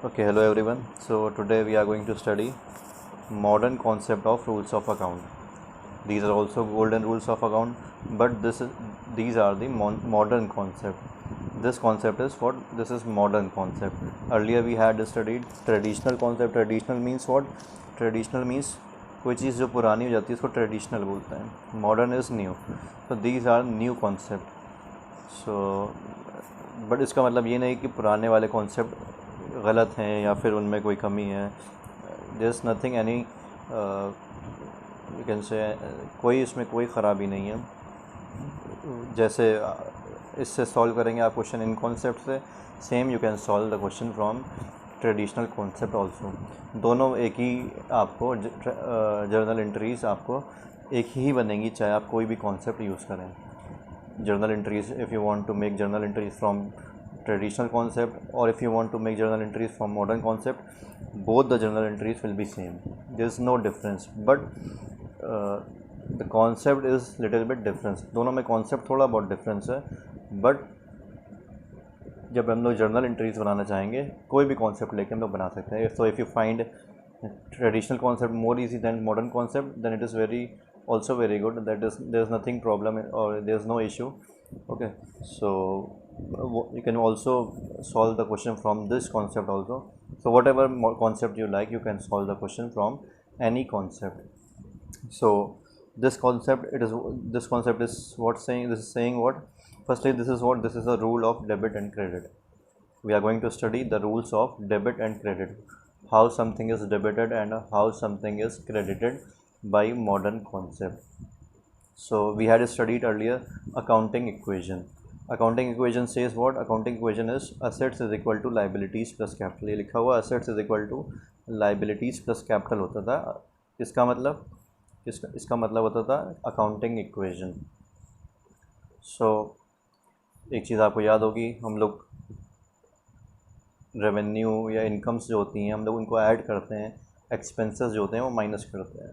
Okay, hello everyone. So today we are going to study modern concept of rules of account. These are also golden rules of account, but these are the modern concept. This concept is what? This is modern concept. Earlier we had studied traditional concept. Traditional means what? Traditional means कोई चीज़ जो पुरानी हो जाती है उसको traditional बोलते हैं. Modern is new. तो these are new concept. So but इसका मतलब ये नहीं कि पुराने वाले कॉन्सेप्ट गलत हैं या फिर उनमें कोई कमी है. There is nothing any you can say कोई इसमें कोई ख़राबी नहीं है. जैसे इससे सॉल्व करेंगे आप क्वेश्चन इन कॉन्सेप्ट से, same you can solve the question from traditional concept also. दोनों एक ही आपको जर्नल एंट्रीज़ आपको एक ही बनेंगी चाहे आप कोई भी कॉन्सेप्ट यूज़ करें. Journal entries, if you want to make journal entries from traditional concept or if you want to make journal entries from modern concept, both the journal entries will be same. There is no difference, but the concept is little bit difference. दोनों में concept थोड़ा बहुत difference है, but जब हम लोग journal entries बनाना चाहेंगे कोई भी कॉन्सेप्ट लेके हम लोग बना सकते हैं. So if you find traditional concept more easy than modern concept, then it is also very good. That is, there's nothing problem or there's no issue. Okay, so you can also solve the question from this concept also. So whatever concept you like, you can solve the question from any concept. So this concept is what saying. This is saying what? Firstly, this is a rule of debit and credit. We are going to study the rules of debit and credit, how something is debited and how something is credited by modern concept. So we had studied earlier accounting equation. Accounting equation says what? Accounting equation is assets is equal to liabilities plus capital. ये लिखा हुआ assets is equal to liabilities plus capital होता था. इसका मतलब होता था accounting equation. So एक चीज़ आपको याद होगी, हम लोग रेवेन्यू या इनकम्स जो होती हैं हम लोग उनको ऐड करते हैं, एक्सपेंसेस जो होते हैं वो माइनस करते हैं.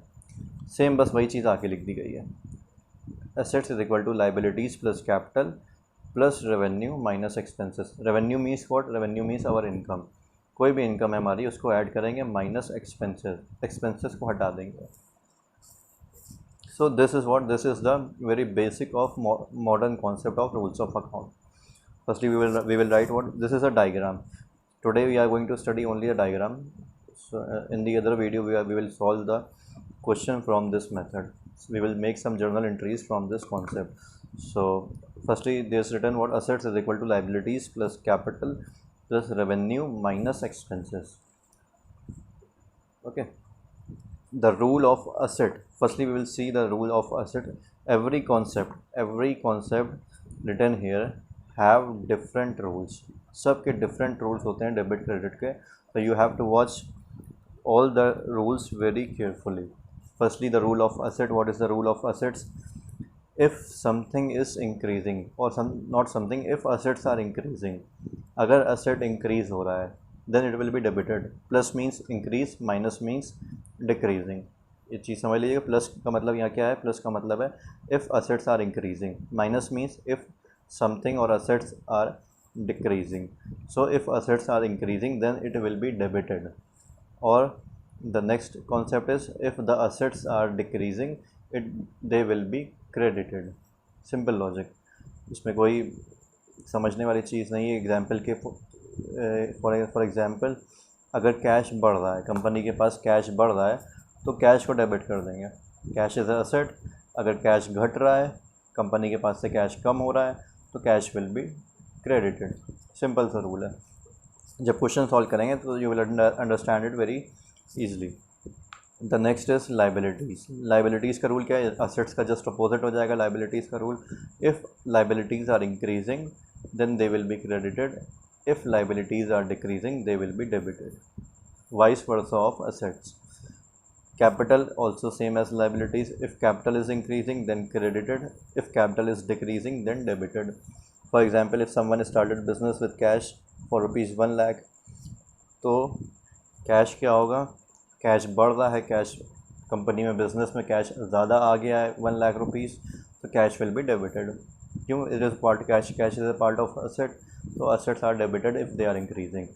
सेम बस वही चीज़ आके लिख दी गई है. Assets is equal to liabilities plus capital plus revenue minus expenses. Revenue means what? Revenue means our income. कोई भी इनकम है हमारी उसको ऐड करेंगे माइनस एक्सपेंसेस को हटा देंगे. So this is what? This is the very basic of modern concept of rules of account. Firstly, we will write what? This is a diagram. Today we are going to study only a diagram. So in the other video we will solve the question from this method. So we will make some journal entries from this concept. So firstly, there's written what? Assets is equal to liabilities plus capital plus revenue minus expenses. Okay. The rule of asset. Firstly, we will see the rule of asset. Every concept written here have different rules. सबके different rules होते हैं debit credit के. So you have to watch all the rules very carefully. Firstly, the rule of asset. What is the rule of assets? If something is increasing or not something, if assets are increasing, अगर asset increase हो रहा है then it will be debited. Plus means increase, minus means decreasing. ये चीज़ समझ लीजिएगा. Plus का मतलब यहाँ क्या है? प्लस का मतलब है if assets are increasing. Minus means if something or assets are decreasing. So if assets are increasing then it will be debited. Or the next concept is if the assets are decreasing they will be credited. Simple logic. इसमें कोई समझने वाली चीज़ नहीं है. Example के for example अगर cash बढ़ रहा है, कंपनी के पास कैश बढ़ रहा है तो कैश को डेबिट कर देंगे. Cash is asset. अगर कैश घट रहा है, कंपनी के पास से कैश कम हो रहा है तो cash will be credited. Simple सा रूल है. जब क्वेश्चन सॉल्व करेंगे तो you will understand it very easily. The next is liabilities. Liabilities का रूल क्या है? असेट्स का जस्ट अपोजिट हो जाएगा लाइबिलिटीज़ का rule. If liabilities are increasing then they will be credited. If liabilities are decreasing they will be debited. Vice versa of assets. Capital also same as liabilities. If capital is increasing then credited. If capital is decreasing then debited. For example, if someone started business with cash for ₹1 lakh, तो cash क्या होगा? Cash बढ़ रहा है, cash company में business में cash ज़्यादा आ गया है ₹1 लाख, तो कैश विल बी डेबिटेड. क्यों? It is part cash, cash is a part of asset, so assets are debited if they are increasing.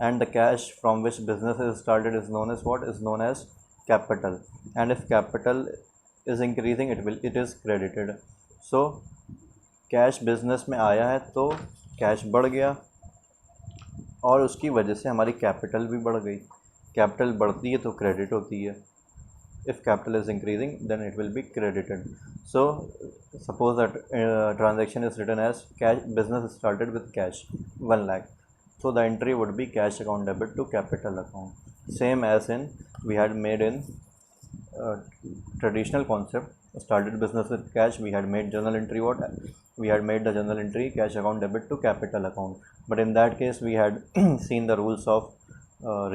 And the cash from which business is started is known as what? Is known as capital. And if capital is increasing, it is credited. So cash business में आया है तो cash बढ़ गया, और उसकी वजह से हमारी कैपिटल भी बढ़ गई. कैपिटल बढ़ती है तो क्रेडिट होती है. If capital is increasing, then it will be credited. So suppose that transaction is written as cash, business started with cash 1 lakh, so the entry would be cash account debit to capital account. Same as in we had made in traditional concept, started business with cash, we had made journal entry, what we had made the journal entry cash account debit to capital account. But in that case we had seen the rules of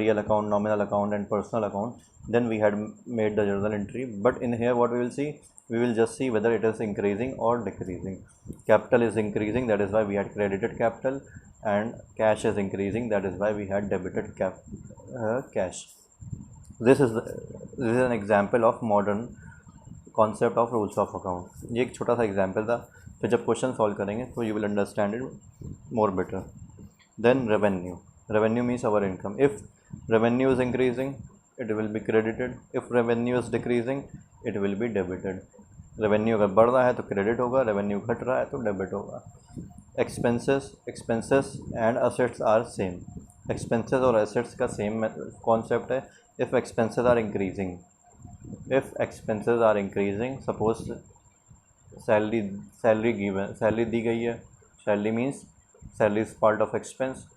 real account, nominal account and personal account. Then we had made the journal entry. But in here what we will see, we will just see whether it is increasing or decreasing. Capital is increasing, that is why we had credited capital, and cash is increasing, that is why we had debited cash. This is an example of modern concept of rules of account. ये एक छोटा सा example था, फिर जब question solve करेंगे तो you will understand it more better. Then revenue means our income. If revenue is increasing, it will be credited. If revenue is decreasing, it will be debited. Revenue अगर बढ़ रहा है तो क्रेडिट होगा, revenue घट रहा है तो डेबिट होगा. Expenses and assets are same. Expenses और असेट्स का सेम कॉन्सेप्ट है. If expenses are increasing, suppose salary दी गई है. Salary means salary is part of expense,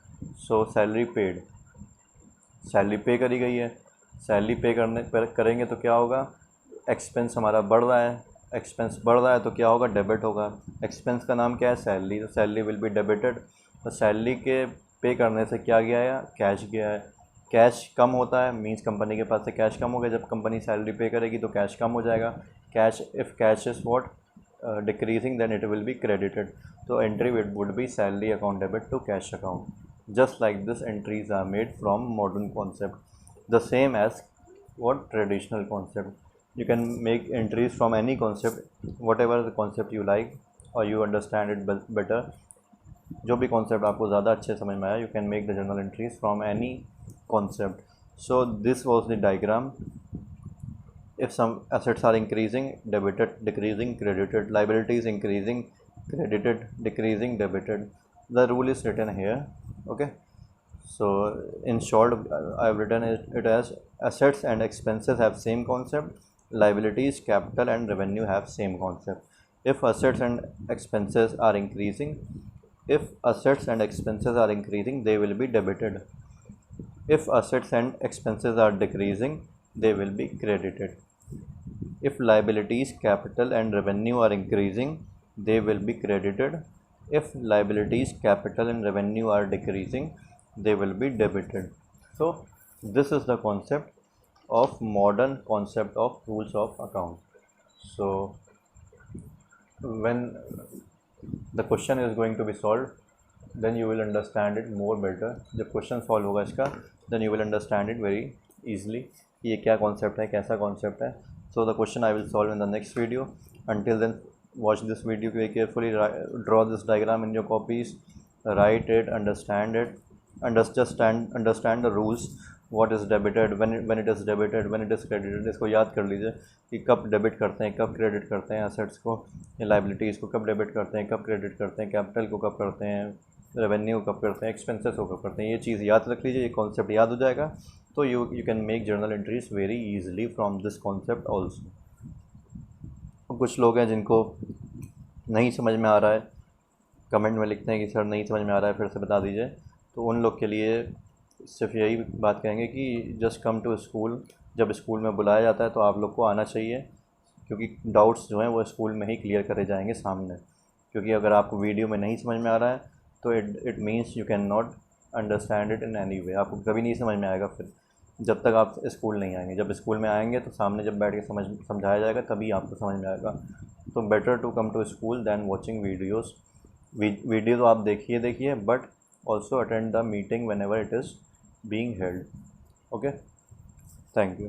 so salary paid, salary pay करी गई है. सैलरी पे करेंगे तो क्या होगा? एक्सपेंस हमारा बढ़ रहा है. एक्सपेंस बढ़ रहा है तो क्या होगा? डेबिट होगा. एक्सपेंस का नाम क्या है? सैलरी. तो सैलरी विल बी डेबिटेड. तो सैलरी के पे करने से क्या गया है? कैश गया है. कैश कम होता है मीन्स कंपनी के पास से कैश कम हो गया. जब कंपनी सैलरी पे करेगी तो कैश कम हो जाएगा. If cash is what decreasing, then it will be credited. So entry would be salary account debit to cash account. Just like this, entries are made from modern concept, the same as what traditional concept. You can make entries from any concept, whatever the concept you like or you understand it better. जो भी concept आपको ज़्यादा अच्छे समझ में आया, you can make the journal entries from any concept. So this was the diagram. If some assets are increasing, debited, decreasing, credited. Liabilities increasing, credited, decreasing, debited. The rule is written here. Okay, so in short, I have written it as assets and expenses have same concept. Liabilities, capital and revenue have same concept. If assets and expenses are increasing, they will be debited. If assets and expenses are decreasing, they will be credited. If liabilities, capital and revenue are increasing, they will be credited. If liabilities, capital and revenue are decreasing, they will be debited. So this is the concept of modern concept of rules of account. So when the question is going to be solved, then you will understand it more better. जब question solve होगा इसका, then you will understand it very easily. ये क्या concept है, कैसा concept है. So the question I will solve in the next video. Until then, watch this video very carefully. Draw this diagram in your copies. Write it, understand it, understand the rules. What is debited, when it is debited, when it is credited. इसको याद कर लीजिए कि कब debit करते हैं, कब credit करते हैं असेट्स को, लाइबिलिटीज़ को कब डेबिट करते हैं, कब क्रेडिट करते हैं, कैपिटल को कब करते हैं, रेवेन्यू कब करते हैं, एक्सपेंसेस को कब करते हैं. ये चीज़ याद रख लीजिए, ये कॉन्सेप्ट याद हो जाएगा तो you can make journal entries very easily from this concept also. कुछ लोग हैं जिनको नहीं समझ में आ रहा है, कमेंट में लिखते हैं कि सर नहीं समझ में आ रहा है, फिर से बता दीजिए. तो उन लोग के लिए सिर्फ यही बात कहेंगे कि जस्ट कम टू स्कूल. जब स्कूल में बुलाया जाता है तो आप लोग को आना चाहिए, क्योंकि डाउट्स जो हैं वो स्कूल में ही क्लियर करे जाएंगे सामने. क्योंकि अगर आपको वीडियो में नहीं समझ में आ रहा है तो it means you can not understand it in any way. आपको कभी नहीं समझ में आएगा फिर जब तक आप स्कूल नहीं आएंगे. जब स्कूल में आएंगे तो सामने जब बैठ के समझाया जाएगा तभी आपको समझ में आएगा. तो better to come to school than watching videos. Video तो आप देखिए but also attend the meeting whenever it is being held. Okay, thank you.